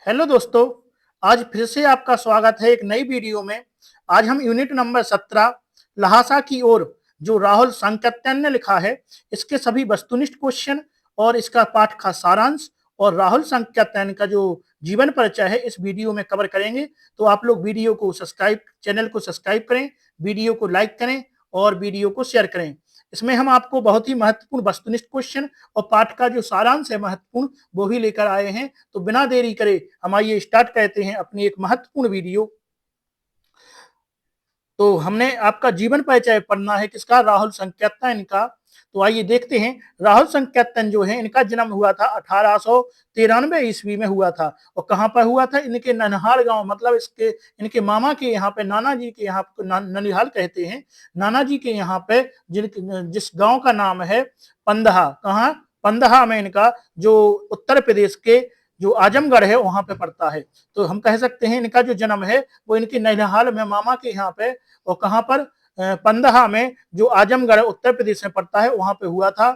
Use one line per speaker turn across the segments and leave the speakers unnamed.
Hello दोस्तों, आज फिर से आपका स्वागत है एक नई वीडियो में। आज हम यूनिट नंबर 17 लहासा की ओर जो राहुल सांकृत्यायन ने लिखा है, इसके सभी वस्तुनिष्ठ क्वेश्चन और इसका पाठ का सारांश और राहुल सांकृत्यायन का जो जीवन परिचय है इस वीडियो में कवर करेंगे। तो आप लोग चैनल को सब्सक्राइब करें, वीडियो को लाइक करें और वीडियो को शेयर करें। इसमें हम आपको बहुत ही महत्वपूर्ण वस्तुनिष्ठ क्वेश्चन और पाठ का जो सारांश है महत्वपूर्ण, वो भी लेकर आए हैं। तो बिना देरी करे हम आइए स्टार्ट करते हैं अपनी एक महत्वपूर्ण वीडियो। तो हमने आपका जीवन परिचय पढ़ना है किसका? राहुल सांकृत्यायन का। तो आइए देखते हैं। राहुल सांकृत्यायन जो है, इनका जन्म हुआ था 1893 ईस्वी में हुआ था। और कहाँ पर हुआ था? इनके ननिहाल गांव, मतलब इनके मामा के यहाँ पे, नाना जी के यहाँ ननिहाल कहते हैं, नाना जी के यहाँ पे जिस गांव का नाम है पंदहा। कहाँ? पंदहा में इनका जो उत्तर प्रदेश के जो आजमगढ़ है वहां पे पड़ता है। तो हम कह सकते हैं इनका जो जन्म है वो इनके ननिहाल में मामा के यहाँ पे, और कहां पर? पंदहा में, जो आजमगढ़ उत्तर प्रदेश में पड़ता है, वहां पे हुआ था।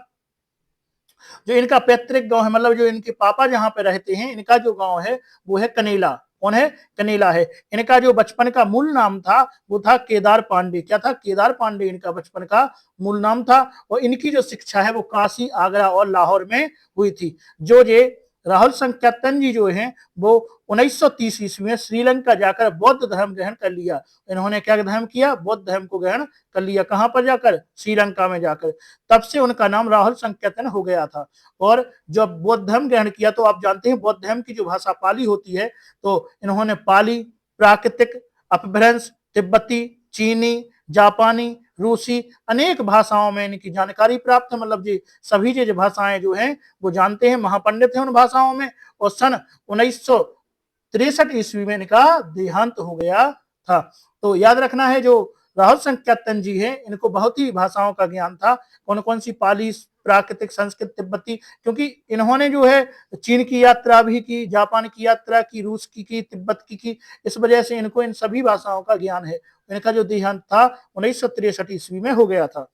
जो इनका पैतृक गांव है, मतलब जो इनके पापा जहां पे रहते हैं, इनका जो गांव है वो है कनेला। कौन है? कनेला है। इनका जो बचपन का मूल नाम था वो था केदार पांडे। क्या था? केदार पांडे इनका बचपन का मूल नाम था। और इनकी जो शिक्षा है वो काशी, आगरा और लाहौर में हुई थी। जो ये राहुल सांकृत्यायन जी जो हैं वो 1930 ईस्वी में श्रीलंका जाकर बौद्ध धर्म ग्रहण कर लिया। इन्होंने क्या धर्म किया? बौद्ध धर्म को ग्रहण कर लिया। कहां पर जाकर? श्रीलंका में जाकर। तब से उनका नाम राहुल सांकृत्यायन हो गया था। और जब बौद्ध धर्म ग्रहण किया तो आप जानते हैं बौद्ध धर्म की जो भाषा पाली होती है, तो इन्होंने पाली, प्राकृतिक, अपभ्रंश, तिब्बती, चीनी, जापानी, रूसी अनेक भाषाओं में इनकी जानकारी प्राप्त है। मतलब जी सभी जो भाषाएं जो हैं वो जानते हैं, महापंडित हैं उन भाषाओं में। और सन 1963 ईस्वी में इनका देहांत हो गया था। तो याद रखना है, जो राहुल सांकृत्यायन जी हैं इनको बहुत ही भाषाओं का ज्ञान था। कौन कौन सी? पाली, प्राकृतिक, संस्कृत, तिब्बती। क्योंकि इन्होंने जो है चीन की यात्रा भी की, जापान की यात्रा की, रूस की, तिब्बत की। इस वजह से इनको इन सभी भाषाओं का ज्ञान है। इनका जो देहांत था 1963 ईस्वी में हो गया था।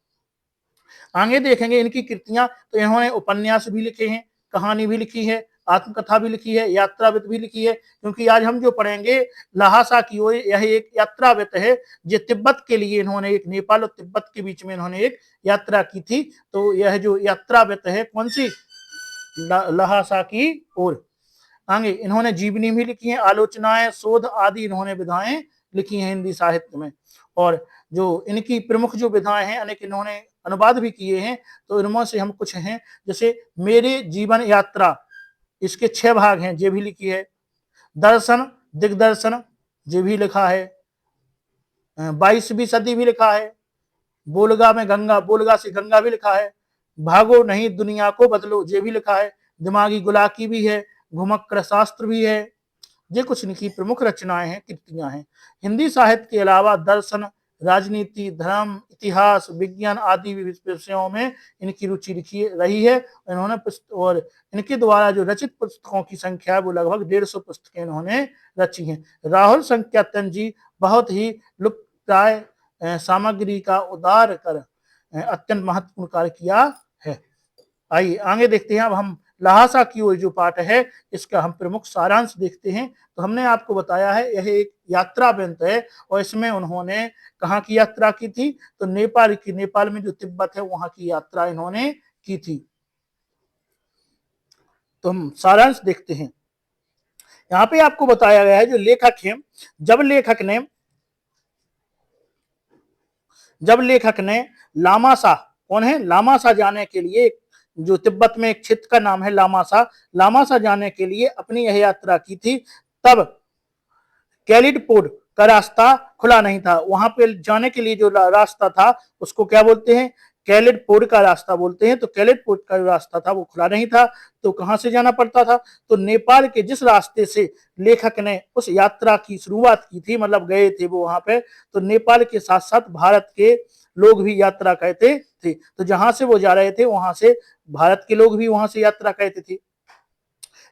आगे देखेंगे इनकी कृतियां। तो इन्होंने उपन्यास भी लिखे हैं, कहानी भी लिखी है, आत्मकथा भी लिखी है, यात्रावित भी लिखी है। क्योंकि आज हम जो पढ़ेंगे लहासा की ओर, यह एक यात्रावित है। जो तिब्बत के लिए इन्होंने एक, नेपाल और तिब्बत के बीच में इन्होंने एक यात्रा की थी। तो यह जो यात्रावित है कौन सी? लहासा की ओर। आगे इन्होंने जीवनी भी लिखी है, आलोचनाएं, शोध आदि इन्होंने विधाएं लिखी हैं हिंदी साहित्य में। और जो इनकी प्रमुख जो विधाएं हैं, अनेक इन्होंने अनुवाद भी किए हैं। तो इनमें से हम कुछ हैं, जैसे मेरे जीवन यात्रा, इसके 6 भाग हैं, ये भी लिखी है। दर्शन, दिग्दर्शन, ये भी लिखा है। 22वीं सदी भी लिखा है। बोलगा में गंगा, बोलगा से गंगा भी लिखा है। भागो नहीं दुनिया को बदलो, ये भी लिखा है। दिमागी गुलाकी भी है। घुमक्कर शास्त्र भी है। ये कुछ इनकी प्रमुख रचनाएं हैं, कृतियां हैं। हिंदी साहित्य के अलावा दर्शन, राजनीति, धर्म, इतिहास, विज्ञान आदि विषयों में इनकी रुचि रही है। इन्होंने और इनके द्वारा जो रचित पुस्तकों की संख्या है वो लगभग 150 पुस्तकें इन्होंने रची हैं। राहुल सांकृत्यायन जी बहुत ही लुप्तप्राय सामग्री का उद्धार कर अत्यंत महत्वपूर्ण कार्य किया है। आइए आगे देखते हैं। अब हम लहासा की ओर जो पाठ है इसका हम प्रमुख सारांश देखते हैं। तो हमने आपको बताया है यह एक यात्रा ग्रंथ है, और इसमें उन्होंने कहाँ की यात्रा की थी? तो नेपाल की। नेपाल में जो तिब्बत है वहां की यात्रा इन्होंने की थी। तो हम सारांश देखते हैं। यहाँ पे आपको बताया गया है जो लेखक है, जब लेखक ने लामासा, कौन है? लामासा जाने के लिए, जो तिब्बत में एक क्षेत्र का नाम है लामासा जाने के लिए अपनी यह यात्रा की थी, तब कैलिडपोड का रास्ता खुला नहीं था। वहां पे जाने के लिए जो रास्ता था उसको क्या बोलते हैं? कैलिडपोड का रास्ता बोलते हैं। तो कैलिडपोड का जो रास्ता था वो खुला नहीं था। तो कहां से जाना पड़ता था? तो नेपाल के जिस रास्ते से लेखक ने उस यात्रा की शुरुआत की थी, मतलब गए थे वो वहां पे, तो नेपाल के साथ साथ भारत के लोग भी यात्रा करते थे। तो जहां से वो जा रहे थे वहां से भारत के लोग भी वहां से यात्रा करते थे।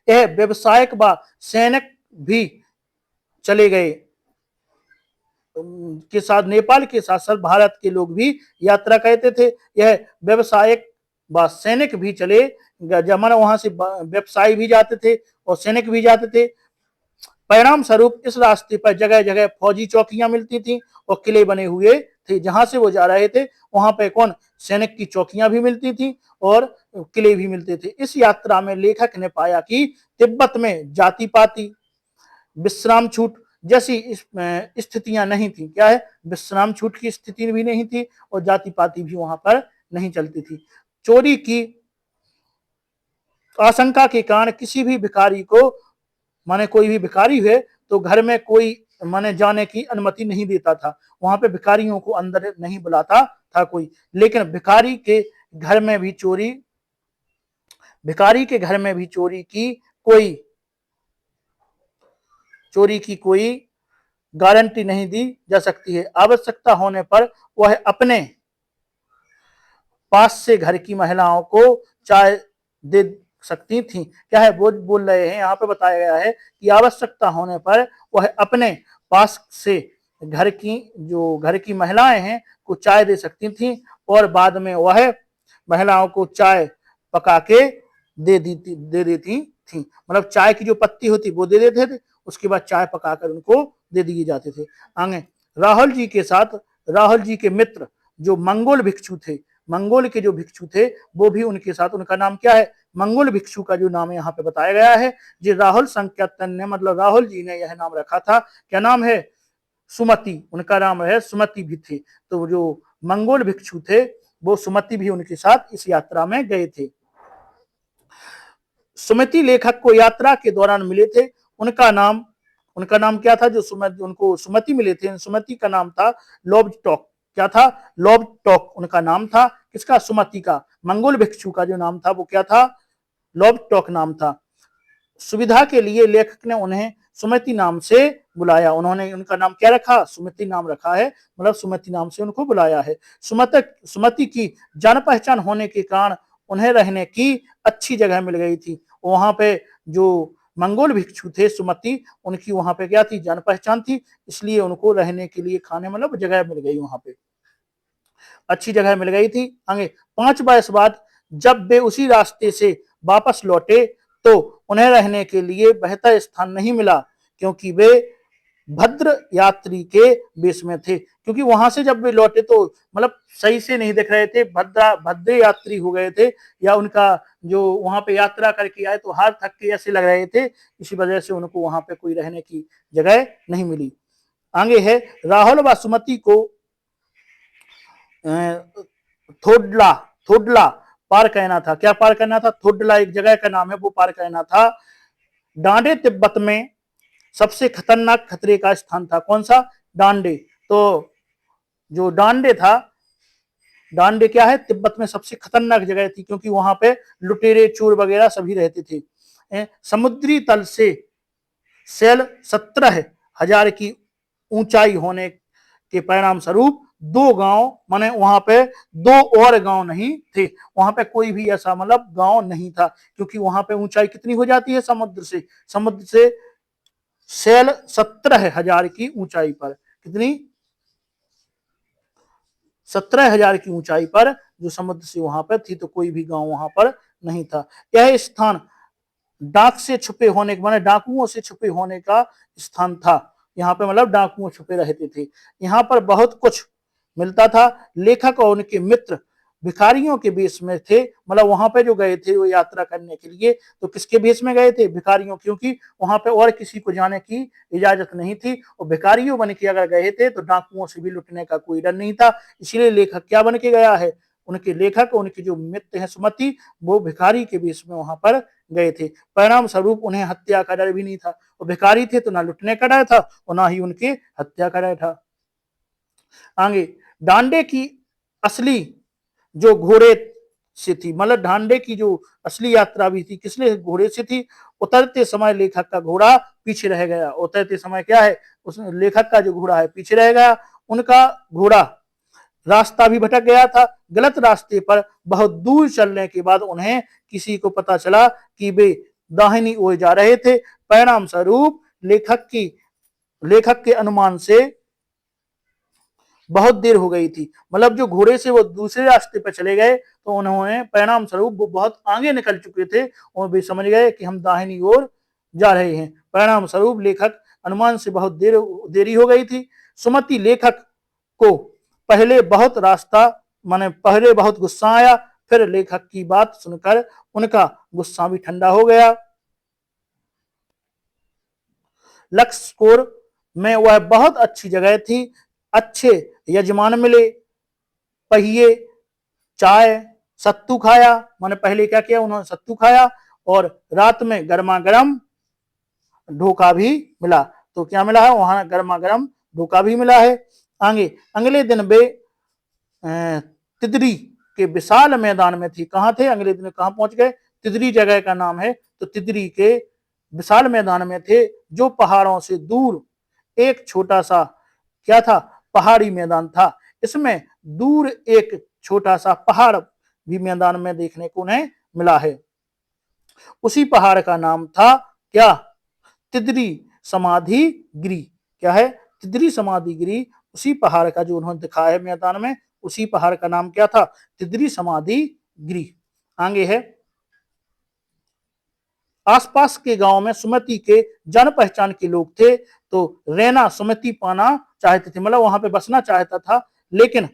यह व्यवसायिक व सैनिक भी चले गए के साथ, नेपाल के साथ साथ भारत के लोग भी यात्रा करते थे। यह व्यवसायिक व सैनिक भी चले, जमाना वहां से व्यवसायी भी जाते थे और सैनिक भी जाते थे। परिणाम स्वरूप इस रास्ते पर जगह जगह फौजी चौकियां मिलती थी और किले बने हुए थे। जहां से वो जा रहे थे वहां पे कौन सैनिक की चौकियां भी मिलती थी और किले भी मिलते थे। इस यात्रा में लेखक ने पाया कि तिब्बत में जाति पाति, विश्राम छूट जैसी स्थितियां नहीं थी। क्या है, विश्राम छूट की स्थिति भी नहीं थी और जाति पाति भी वहां पर नहीं चलती थी। चोरी की आशंका के कारण किसी भी भिखारी को, माने कोई भी भिखारी है तो घर में कोई माने जाने की अनुमति नहीं देता था। वहां पे भिखारियों को अंदर नहीं बुलाता था कोई। लेकिन भिखारी के घर में भी चोरी की कोई गारंटी नहीं दी जा सकती है। आवश्यकता होने पर वह अपने पास से घर की महिलाओं को चाय दे सकती थी। क्या है, वो बोल रहे हैं यहाँ पे बताया गया है कि आवश्यकता होने पर वह अपने पास से घर की महिलाएं हैं को चाय दे सकती थी और बाद में वह महिलाओं को चाय पका के दे देती थी। मतलब चाय की जो पत्ती होती वो दे देते थे, उसके बाद चाय पकाकर उनको दे दिए जाते थे। आगे राहुल जी के मित्र जो मंगोल भिक्षु थे, मंगोल के जो भिक्षु थे वो भी उनके साथ, उनका नाम क्या है, मंगोल भिक्षु का जो नाम है यहाँ पे बताया गया है। जी राहुल संकीर्तन ने, मतलब राहुल जी ने यह नाम रखा था। क्या नाम है, सुमति, उनका नाम है सुमति भी थे। तो जो मंगोल भिक्षु थे वो सुमति भी उनके साथ इस यात्रा में गए थे। सुमति लेखक को यात्रा के दौरान मिले थे। उनका नाम क्या था, जो उनको सुमति मिले थे, सुमति का नाम था लोबस्टॉक। क्या था, लोबस्टॉक उनका नाम था। किसका, सुमति का। मंगोल भिक्षु का जो नाम था वो क्या था, लोबस्टॉक नाम था। सुविधा के लिए लेखक ने उन्हें सुमति नाम से बुलाया। उन्होंने उनका नाम क्या रखा, सुमति नाम रखा है, मतलब सुमति नाम से उनको बुलाया है। सुमति की जान पहचान होने के कारण उन्हें रहने की अच्छी जगह मिल गई थी। वहां पे जो मंगोल भिक्षु थे सुमति, उनकी वहां पे क्या थी, जान पहचान थी, इसलिए उनको रहने के लिए, खाने मतलब जगह मिल गई, वहां पे अच्छी जगह मिल गई थी। आगे 5 वर्ष बाद जब वे उसी रास्ते से वापस लौटे तो उन्हें रहने के लिए बेहतर स्थान नहीं मिला, क्योंकि वे भद्र यात्री के वेश में थे। क्योंकि वहां से जब वे लौटे तो मतलब सही से नहीं दिख रहे थे, भद्र यात्री हो गए थे, या उनका जो वहां पे यात्रा करके आए तो हाथ थक के ऐसे लग रहे थे, इसी वजह से उनको वहां पे कोई रहने की जगह नहीं मिली। आगे है, राहुल व सुमति को थोडला पार करना था। क्या पार करना था, थोडला एक जगह का नाम है, वो पार करना था। डांडे तिब्बत में सबसे खतरनाक खतरे का स्थान था। कौन सा, डांडे। तो जो डांडे था, डांडे क्या है, तिब्बत में सबसे खतरनाक जगह थी, क्योंकि वहां पे लुटेरे चोर वगैरह सभी रहते थे। समुद्री तल से सेल 17,000 की ऊंचाई होने के परिणाम स्वरूप 2 गांव, माने वहां पे 2 और गांव नहीं थे, वहां पे कोई भी ऐसा मतलब गांव नहीं था, क्योंकि वहां पे ऊंचाई कितनी हो जाती है समुद्र से सेल 17,000 की ऊंचाई पर, कितनी, 17,000 की ऊंचाई पर जो समुद्र से वहां पर थी, तो कोई भी गांव वहां पर नहीं था। यह स्थान डाक से छुपे होने, माने डाकुओं से छुपे होने का स्थान था। यहाँ पे मतलब डाकुओं छुपे रहते थे। यहाँ पर बहुत कुछ मिलता था। लेखक और उनके मित्र भिखारियों के वेश में थे, मतलब वहां पे जो गए थे वो यात्रा करने के लिए, तो किसके वेश में गए थे, भिखारियों, क्योंकि वहां पे और किसी को जाने की इजाजत नहीं थी, और भिखारियों बन के अगर गए थे तो डाकुओं से भी लुटने का कोई डर नहीं था। इसीलिए लेखक क्या बन के गया है, उनके जो मित्र हैं सुमति, वो भिखारी के वेश में वहां पर गए थे। परिणाम स्वरूप उन्हें हत्या का डर भी नहीं था, वो भिखारी थे तो ना लुटने का डर था और ना ही उनके हत्या का डर था। आगे, डांडे की असली जो घोड़े से थी, मतलब डांडे की जो असली यात्रा भी थी, किसने, घोड़े से थी। उतरते समय लेखक का घोड़ा पीछे रह गया। उतरते समय क्या है, उस लेखक का जो घोड़ा है पीछे रह गया। उनका घोड़ा रास्ता भी भटक गया था। गलत रास्ते पर बहुत दूर चलने के बाद उन्हें किसी को पता चला कि वे दाहिनी ओर जा रहे थे। परिणाम स्वरूप लेखक के अनुमान से बहुत देर हो गई थी, मतलब जो घोड़े से वो दूसरे रास्ते पर चले गए तो उन्होंने परिणाम स्वरूप वो बहुत आगे निकल चुके थे और वे समझ गए कि हम दाहिनी ओर जा रहे हैं। परिणाम स्वरूप लेखक अनुमान से बहुत देरी हो गई थी। सुमति लेखक को पहले बहुत गुस्सा आया, फिर लेखक की बात सुनकर उनका गुस्सा भी ठंडा हो गया। लक्ष्यकोर में वह बहुत अच्छी जगह थी, अच्छे यजमान मिले, पहिए, चाय, सत्तू खाया। मैंने पहले क्या किया, उन्होंने सत्तू खाया और रात में गर्मा गर्म ढोका भी मिला। तो क्या मिला है वहां, गर्मा गर्म ढोका भी मिला है। आगे अगले दिन वे तिदरी के विशाल मैदान में थी। कहां थे अगले दिन, कहां पहुंच गए, तिदरी जगह का नाम है। तो तिदरी के विशाल मैदान में थे, जो पहाड़ों से दूर एक छोटा सा क्या था, पहाड़ी मैदान था। इसमें दूर एक छोटा सा पहाड़ भी मैदान में देखने को उन्हें मिला है। उसी पहाड़ का नाम था क्या, तिदरी समाधि गिरी। क्या है, तिदरी समाधि गिरी। उसी पहाड़ का जो उन्होंने दिखाया है मैदान में, उसी पहाड़ का नाम क्या था, तिदरी समाधि गिरी। आगे है, आसपास के गांव में सुमति के जान पहचान के लोग थे, तो रहना सुमति पाना चाहते थे, मतलब वहां पे बसना चाहता था। लेकिन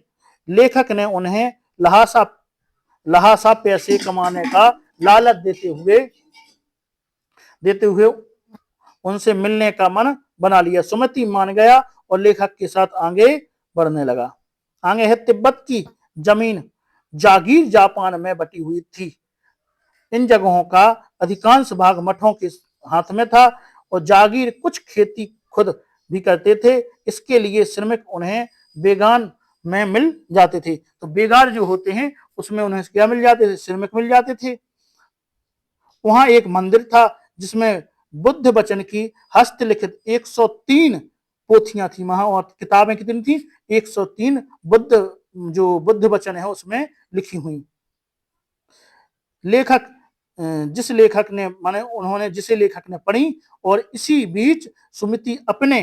लेखक ने उन्हें लहासा पैसे कमाने का लालच देते हुए उनसे मिलने का मन बना लिया। सुमति मान गया और लेखक के साथ आगे बढ़ने लगा। आगे है, तिब्बत की जमीन जागीर जापान में बटी हुई थी। इन जगहों का अधिकांश भाग मठों के हाथ में था और जागीर कुछ खेती खुद भी करते थे। इसके लिए श्रमिक उन्हें बेगान में मिल जाते थे। तो बेगार जो होते हैं उसमें उन्हें क्या मिल जाते थे, श्रमिक मिल जाते थे। वहां एक मंदिर था जिसमें बुद्ध वचन की हस्तलिखित 103 पोथियां थी वहां, और किताबें कितनी थी, 103 बुद्ध वचन है उसमें लिखी हुई। जिसे लेखक ने पढ़ी, और इसी बीच सुमति अपने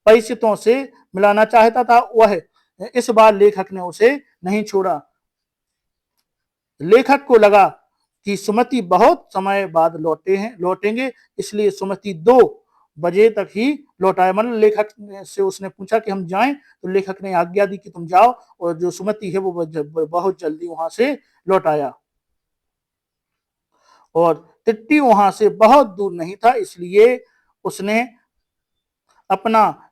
परिचितों से मिलाना चाहता था। वह इस बार लेखक ने उसे नहीं छोड़ा। लेखक को लगा कि सुमति बहुत समय बाद लौटेंगे, इसलिए सुमति 2 बजे तक ही लौटाए। मतलब लेखक से उसने पूछा कि हम जाएं, तो लेखक ने आज्ञा दी कि तुम जाओ, और जो सुमति है वो बहुत जल्दी वहां से लौट आया। और तिट्टी वहां से बहुत दूर नहीं था, इसलिए उसने अपना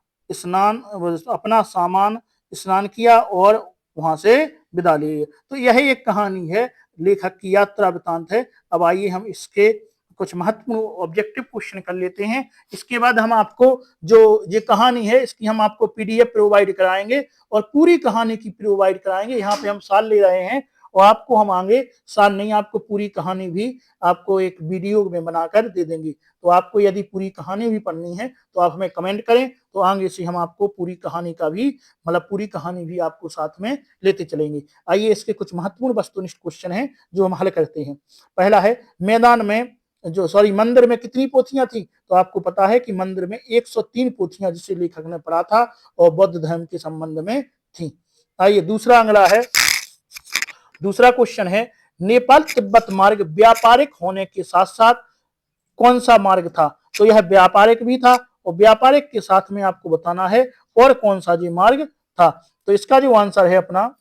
सामान स्नान किया और वहां से विदा ली। तो यह एक कहानी है, लेखक की यात्रा वृतांत है। अब आइए हम इसके कुछ महत्वपूर्ण ऑब्जेक्टिव क्वेश्चन कर लेते हैं। इसके बाद हम आपको जो ये कहानी है इसकी हम आपको पीडीएफ प्रोवाइड कराएंगे, और पूरी कहानी की प्रोवाइड कराएंगे। यहाँ पे हम साल ले रहे हैं, और आपको हम आगे साल नहीं, आपको पूरी कहानी भी आपको एक वीडियो में बनाकर दे देंगे। तो आपको यदि पूरी कहानी भी पढ़नी है तो आप हमें कमेंट करें, तो आगे से हम आपको पूरी कहानी का भी पूरी कहानी भी आपको साथ में लेते चलेंगे। आइए इसके कुछ महत्वपूर्ण वस्तुनिष्ठ क्वेश्चन हैं जो हम हल करते हैं। पहला है, मंदिर में कितनी पोथियां थी? तो आपको पता है कि मंदिर में 103 पोथियां, जिसे लेखक ने पढ़ा था, और बौद्ध धर्म के संबंध में थी। आइए दूसरा क्वेश्चन है, नेपाल तिब्बत मार्ग व्यापारिक होने के साथ साथ कौन सा मार्ग था? तो यह व्यापारिक भी था, और व्यापारिक के साथ में आपको बताना है और कौन सा जी मार्ग था। तो इसका जो आंसर है अपना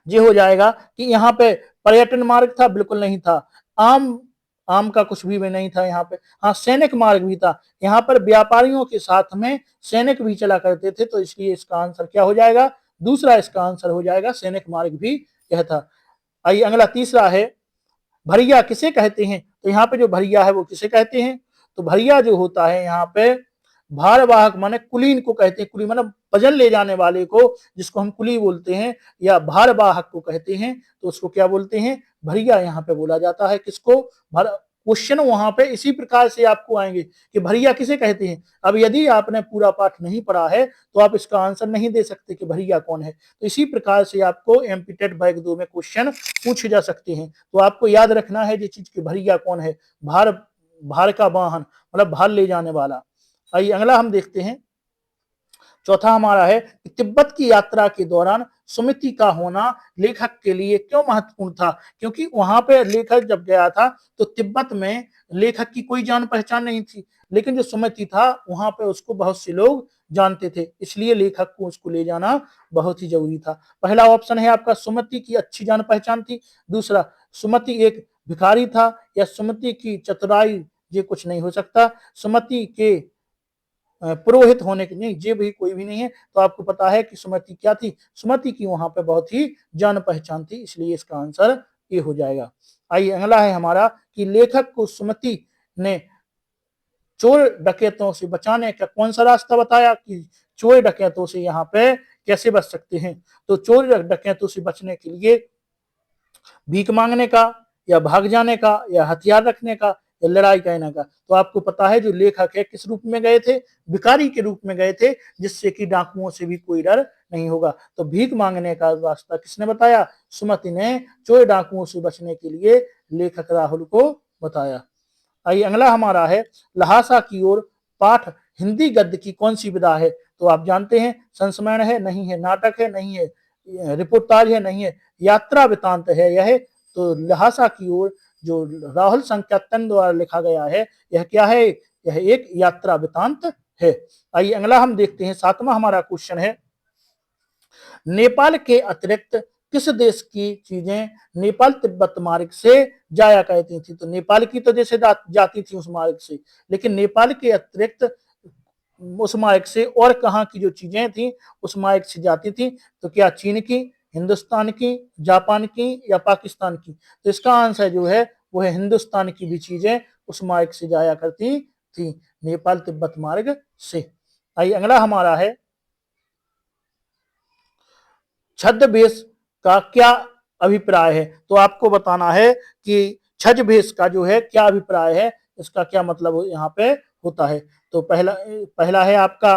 ये हो जाएगा कि यहाँ पे पर्यटन मार्ग था, बिल्कुल नहीं था। आम का कुछ भी नहीं था यहाँ पे। हाँ, सैनिक मार्ग भी था। यहाँ पर व्यापारियों के साथ में सैनिक भी चला करते थे, तो इसलिए इसका आंसर क्या हो जाएगा, दूसरा इसका आंसर हो जाएगा, सैनिक मार्ग भी यह था। आइए अगला तीसरा है, भरिया किसे कहते हैं? तो यहाँ पे जो भरिया है वो किसे कहते हैं? तो भरिया जो होता है यहाँ पे भारवाहक माने कुलीन को कहते हैं। कुली मतलब वजन ले जाने वाले को, जिसको हम कुली बोलते हैं, या भारवाहक को कहते हैं, तो उसको क्या बोलते हैं, भरिया यहाँ पे बोला जाता है। किसको? क्वेश्चन वहां पे इसी प्रकार से आपको आएंगे कि भरिया किसे कहते हैं। अब यदि आपने पूरा पाठ नहीं पढ़ा है तो आप इसका आंसर नहीं दे सकते कि भरिया कौन है। तो इसी प्रकार से आपको एमपी बैग 2 में क्वेश्चन पूछे जा सकते हैं। तो आपको याद रखना है ये चीज कि भरिया कौन है, भार का वाहन, मतलब भार ले जाने वाला। आइए अगला हम देखते हैं, चौथा हमारा है कि तिब्बत की यात्रा के दौरान सुमिति का होना लेखक के लिए क्यों महत्वपूर्ण था? क्योंकि वहां पे लेखक जब गया था तो तिब्बत में लेखक की कोई जान पहचान नहीं थी, लेकिन जो सुमिति था वहां पे उसको बहुत से लोग जानते थे, इसलिए लेखक को उसको ले जाना बहुत ही जरूरी था। पहला ऑप्शन है आपका सुमति की अच्छी जान पहचान थी। दूसरा, सुमति एक भिखारी था, या सुमति की चतुराई ये कुछ नहीं हो सकता। सुमति के पुरोहित होने के नहीं, ये भी कोई भी नहीं है। तो आपको पता है कि सुमति क्या थी? सुमति की वहां पे बहुत ही जान पहचान थी, इसलिए इसका आंसर ये हो जाएगा। आइए अगला है हमारा कि लेखक को सुमति ने चोर डकैतों से बचाने का कौन सा रास्ता बताया कि चोर डकैतों से यहाँ पे कैसे बच सकते हैं? तो चोर डकैतों से बचने के लिए भीख मांगने का, या भाग जाने का, या हथियार रखने का, या लड़ाई करने का। तो आपको पता है जो लेखक है किस रूप में गए थे? भिखारी के रूप में गए थे, जिससे कि डाकुओं से भी कोई डर नहीं होगा। तो भीख मांगने का रास्ता किसने बताया? सुमति ने चोर डाकुओं से बचने के लिए लेखक राहुल को बताया। आइए अगला हमारा है लहासा की ओर पाठ हिंदी गद्य की कौन सी विधा है? तो आप जानते हैं संस्मरण है, नहीं है, नाटक है, नहीं है, रिपोर्टाज है, नहीं है, यात्रा वृतांत है यह। तो लहासा की ओर जो राहुल संख्यातन द्वारा लिखा गया है, यह क्या है? यह एक यात्रा वृतांत है। आइए अगला हम देखते हैं, सातवां हमारा क्वेश्चन है नेपाल के अतिरिक्त किस देश की चीजें नेपाल तिब्बत मार्ग से जाया करती थी? तो नेपाल की तो जैसे जाती थी उस मार्ग से, लेकिन नेपाल के अतिरिक्त उस मार्ग से और कहाँ की जो चीजें थी उस मार्ग से जाती थी? तो क्या चीन की, हिंदुस्तान की, जापान की, या पाकिस्तान की? तो इसका आंसर जो है वो है हिंदुस्तान की भी चीजें उस मार्ग से जाया करती थी, नेपाल तिब्बत मार्ग से। आइए अगला हमारा है छद्मवेश का क्या अभिप्राय है? तो आपको बताना है कि छद्मवेश का जो है क्या अभिप्राय है, इसका क्या मतलब यहाँ पे होता है। तो पहला पहला है आपका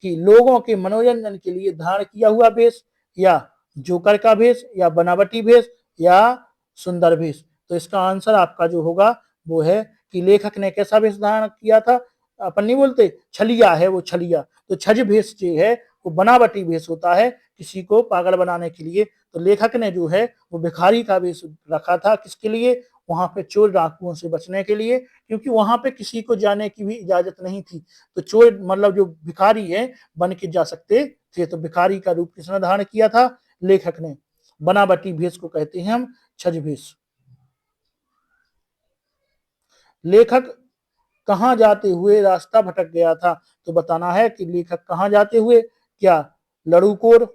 कि लोगों के मनोरंजन के लिए धारण किया हुआ वेश, या जोकर का वेश, या बनावटी वेश, या सुंदर वेश। तो इसका आंसर आपका जो होगा वो है कि लेखक ने कैसा वेश धारण किया था? अपन नहीं बोलते छलिया है, वो छलिया। तो छज वेश जो है वो बनावटी वेश होता है, किसी को पागल बनाने के लिए। तो लेखक ने जो है वो भिखारी का वेश रखा था, किसके लिए? वहां पे चोर डाकुओं से बचने के लिए, क्योंकि वहां पे किसी को जाने की भी इजाजत नहीं थी। तो चोर मतलब जो भिखारी है बन के जा सकते थे। तो भिखारी का रूप किसने धारण किया था? लेखक ने। बनावटी भेष को कहते हैं हम छज भेष। लेखक कहाँ जाते हुए रास्ता भटक गया था? तो बताना है कि लेखक कहाँ जाते हुए, क्या लड़ूकोर,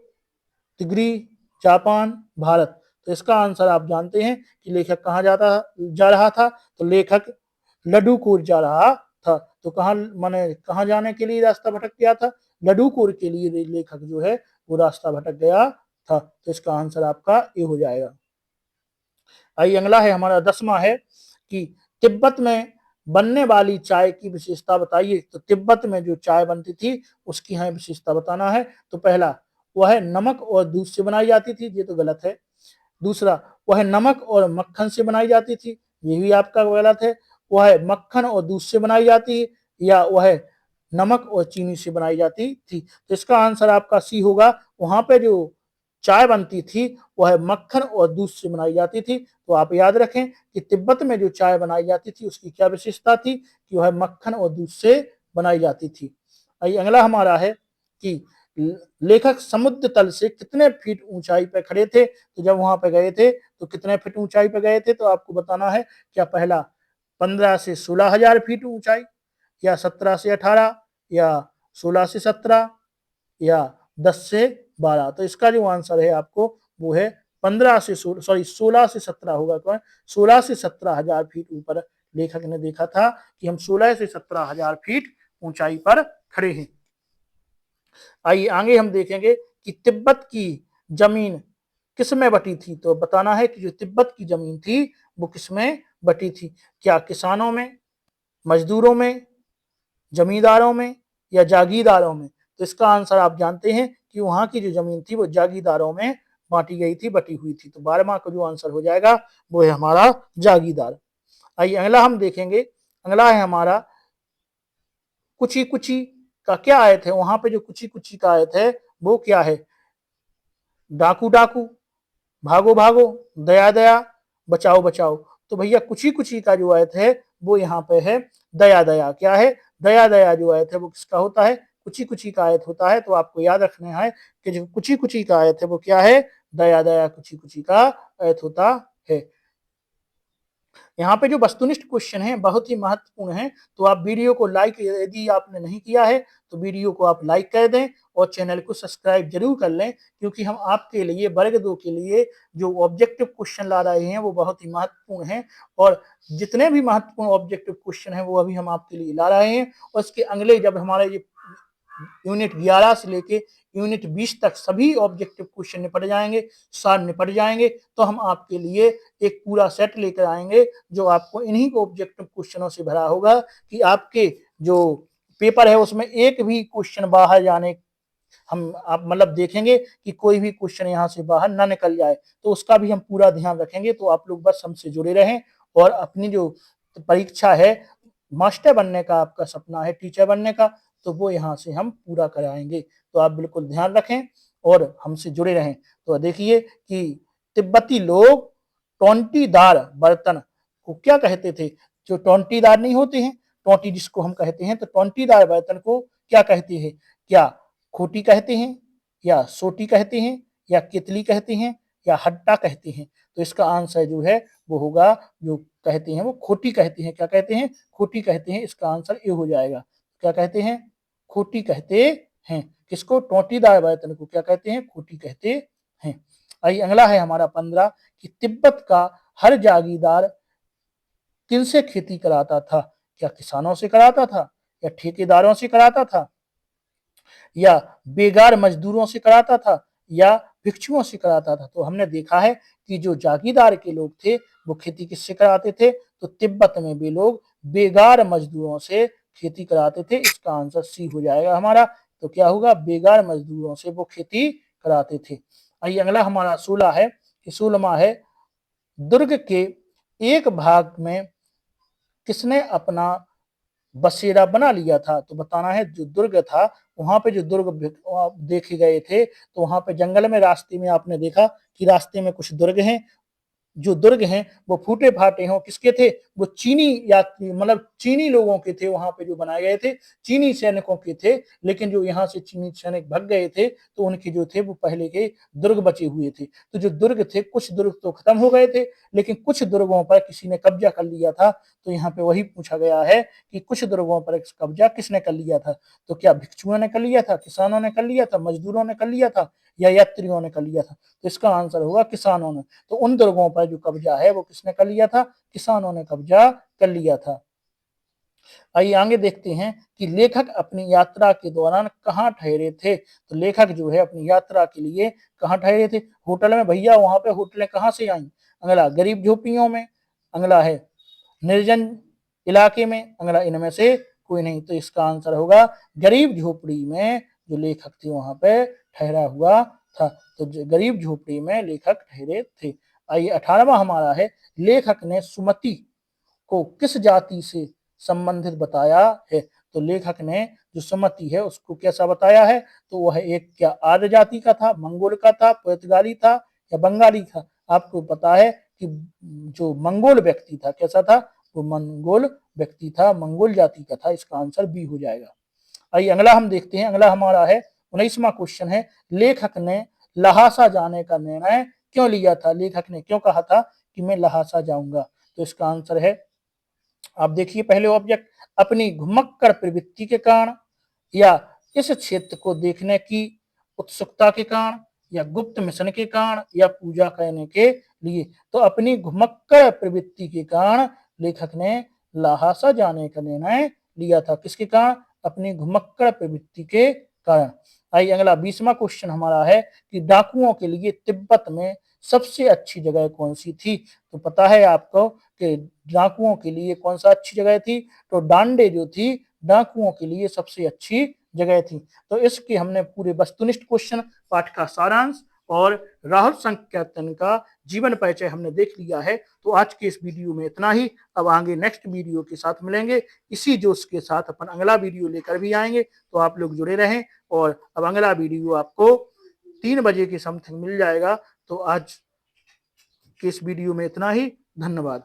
तिगरी, जापान, भारत? तो इसका आंसर आप जानते हैं कि लेखक कहाँ जा रहा था। तो लेखक लड्डूकोर जा रहा था। तो कहाँ माने कहाँ जाने के लिए रास्ता भटक गया था? लड्डूकोर के लिए लेखक जो है वो रास्ता भटक गया था। तो इसका आंसर आपका ये हो जाएगा। आइए अगला है हमारा 10वां है कि तिब्बत में बनने वाली चाय की विशेषता बताइए। तो तिब्बत में जो चाय बनती थी उसकी हमें विशेषता बताना है। तो पहला, वह नमक और दूध से बनाई जाती थी, ये तो गलत है। दूसरा, वह नमक और मक्खन से बनाई जाती थी, ये भी आपका गलत है। वह मक्खन और दूध से बनाई जाती है, या वह नमक और चीनी से बनाई जाती थी। तो इसका आंसर आपका सी होगा। वहां पे जो चाय बनती थी वह मक्खन और दूध से बनाई जाती थी। तो आप याद रखें कि तिब्बत में जो चाय बनाई जाती थी उसकी क्या विशेषता थी? कि वह मक्खन और दूध से बनाई जाती थी। आइए अगला हमारा है कि लेखक समुद्र तल से कितने फीट ऊंचाई पर खड़े थे? तो जब वहां पे गए थे तो कितने फीट ऊंचाई पे गए थे? तो आपको बताना है, क्या पहला 15 से 16,000 फीट ऊंचाई, या 17 से 18, या 16 से 17, या 10 से 12? तो इसका जो आंसर है आपको वो है 15 से 16 से 17 होगा। कौन? 16 से 17,000 फीट ऊपर लेखक ने देखा था कि हम 16 से 17,000 फीट ऊंचाई पर खड़े हैं। आइए आगे हम देखेंगे कि तिब्बत की जमीन किस में बटी थी? तो बताना है कि जो तिब्बत की जमीन थी वो किस में बटी थी? क्या किसानों में, मजदूरों में, जमींदारों में, या जागीरदारों में? तो इसका आंसर आप जानते हैं कि वहां की जो जमीन थी वो जागीरदारों में बांटी गई थी, बटी हुई थी। तो 12वां का जो आंसर हो जाएगा वो है हमारा जागीरदार। आइए अगला हम देखेंगे, अगला है हमारा कुची कुची का क्या आयत है? वहां पे जो कुची कुची का आयत है वो क्या है? डाकू डाकू, भागो भागो, दया दया, बचाओ बचाओ। तो भैया कुची कुची का जो आयत है वो यहाँ पे है दया दया। क्या है? दया दया जो आयत है वो किसका होता है? कुची कुची का आयत होता है। तो आपको याद रखना है कि जो कुची कुची का आयत है वो क्या है? दया दया कुची कुची का आयत होता है। यहाँ पे जो वस्तुनिष्ठ क्वेश्चन है बहुत ही महत्वपूर्ण है। तो आप वीडियो को लाइक, यदि आपने नहीं किया है तो वीडियो को आप लाइक कर दें और चैनल को सब्सक्राइब जरूर कर लें, क्योंकि हम आपके लिए वर्ग 2 के लिए जो ऑब्जेक्टिव क्वेश्चन ला रहे हैं वो बहुत ही महत्वपूर्ण है। और जितने भी महत्वपूर्ण ऑब्जेक्टिव क्वेश्चन है वो अभी हम आपके लिए ला रहे हैं। और इसके अगले जब हमारे ये यूनिट 11 से लेके यूनिट 20 तक सभी ऑब्जेक्टिव क्वेश्चन निपट जाएंगे, सार निपट जाएंगे, तो हम आपके लिए एक पूरा सेट लेकर आएंगे जो आपको इन्हीं ऑब्जेक्टिव क्वेश्चनों से भरा होगा कि आपके जो पेपर है उसमें एक भी क्वेश्चन बाहर जाने हम आप मतलब देखेंगे कि कोई भी क्वेश्चन यहाँ से बाहर ना निकल जाए। तो उसका भी हम पूरा ध्यान रखेंगे। तो आप लोग बस हमसे जुड़े रहें और अपनी जो परीक्षा है, मास्टर बनने का आपका सपना है, टीचर बनने का, तो वो यहाँ से हम पूरा कराएंगे। तो आप बिल्कुल ध्यान रखें और हमसे जुड़े रहें। तो देखिए कि तिब्बती लोग टोंटीदार बर्तन को क्या कहते थे? जो टोंटीदार नहीं होते हैं, टोंटी जिसको हम कहते हैं, तो टोंटीदार बर्तन को क्या कहते हैं? क्या खोटी कहते हैं, या सोटी कहते हैं, या केतली कहते हैं, या हट्टा कहते हैं? तो इसका आंसर जो है वो होगा, जो कहते हैं वो खोटी कहते हैं। क्या कहते हैं? खोटी कहते हैं। इसका आंसर ए हो जाएगा। क्या कहते हैं? खोटी कहते हैं। किसको? टोंटीदार बर्तन को क्या कहते हैं? खोटी कहते हैं। आइए अगला है हमारा 15 कि तिब्बत का हर जागीरदार किनसे खेती कराता था? क्या किसानों से कराता था, या ठेकेदारों से कराता था, या बेगार मजदूरों से कराता था, या भिक्षुओं से कराता था? तो हमने देखा है कि जो जागीरदार के लोग थे वो खेती किससे कराते थे? तो तिब्बत में वे लोग बेगार मजदूरों से खेती कराते थे। इसका आंसर सी हो जाएगा हमारा। तो क्या होगा? बेगार मजदूरों से वो खेती कराते थे। आइए अगला हमारा 16 है कि 16वां है दुर्ग के एक भाग में किसने अपना बसेरा बना लिया था? तो बताना है जो दुर्ग था, वहां पे जो दुर्ग देखे गए थे, तो वहां पे जंगल में रास्ते में आपने देखा कि रास्ते में कुछ दुर्ग हैं। जो दुर्ग हैं वो फूटे फाटे हों, किसके थे? वो चीनी यात्री मतलब चीनी लोगों के थे। वहां पे जो बनाए गए थे चीनी सैनिकों के थे। लेकिन जो यहाँ से चीनी सैनिक भाग गए थे तो उनके जो थे वो पहले के दुर्ग बचे हुए थे। तो जो दुर्ग थे, कुछ दुर्ग तो खत्म हो गए थे लेकिन कुछ दुर्गों पर किसी ने कब्जा कर लिया था। तो यहाँ पे वही पूछा गया है कि कुछ दुर्गों पर कब्जा किसने कर लिया था? तो क्या भिक्षुओं ने कर लिया था, किसानों ने कर लिया था, मजदूरों ने कर लिया था, या यात्रियों ने कर लिया था? तो इसका आंसर होगा किसानों ने। तो उन दुर्गों पर जो कब्जा है वो किसने कर लिया था? किसानों ने कब्जा कर लिया था। आइए आगे देखते हैं कि लेखक अपनी यात्रा के दौरान कहाँ ठहरे थे? तो लेखक जो है अपनी यात्रा के लिए कहाँ ठहरे थे? होटल में। भैया वहां पे होटलें कहाँ से आई? अगला गरीब झोपड़ियों में, अगला है निर्जन इलाके में, अगला इनमें से कोई नहीं। तो इसका आंसर होगा गरीब झोपड़ी में जो लेखक थे वहां पे ठहरा हुआ था। तो गरीब झोपड़ी में लेखक ठहरे थे। आइए 18वां हमारा है लेखक ने सुमति को किस जाति से संबंधित बताया है? तो लेखक ने जो सुमति है उसको कैसा बताया है? तो वह एक क्या आर्य जाति का था, मंगोल का था, पुर्तगाली था, या बंगाली था? आपको पता है कि जो मंगोल व्यक्ति था कैसा था? वो मंगोल व्यक्ति था, मंगोल जाति का था। इसका आंसर बी हो जाएगा। आइए अगला हम देखते हैं। अगला हमारा है 19वां क्वेश्चन है लेखक ने लहासा जाने का निर्णय क्यों लिया था? लेखक ने क्यों कहा था कि मैं लहासा जाऊंगा? तो इसका आंसर है, आप देखिए पहले ऑब्जेक्ट, अपनी घुमक्कड़ प्रवृत्ति के कारण, या इस क्षेत्र को देखने की उत्सुकता के कारण, या गुप्त मिशन के कारण, या पूजा करने के लिए। तो अपनी घुमक्कड़ प्रवृत्ति के कारण लेखक ने लहासा जाने का निर्णय लिया था। किसके कारण? अपनी घुमक्कड़ प्रवृत्ति के कारण। आइए अगला 20वां क्वेश्चन हमारा है कि डाकुओं के लिए तिब्बत में सबसे अच्छी जगह कौन सी थी? तो पता है आपको कि डाकुओं के लिए कौन सा अच्छी जगह थी? तो डांडे जो थी डाकुओं के लिए सबसे अच्छी जगह थी। तो इसके हमने पूरे वस्तुनिष्ठ क्वेश्चन, पाठ का सारांश और राहुल संकेतन का जीवन परिचय हमने देख लिया है। तो आज के इस वीडियो में इतना ही। अब आगे नेक्स्ट वीडियो के साथ मिलेंगे। इसी जोश के साथ अपन अगला वीडियो लेकर भी आएंगे। तो आप लोग जुड़े रहें। और अब अगला वीडियो आपको 3 बजे के समथिंग मिल जाएगा। तो आज के इस वीडियो में इतना ही। धन्यवाद।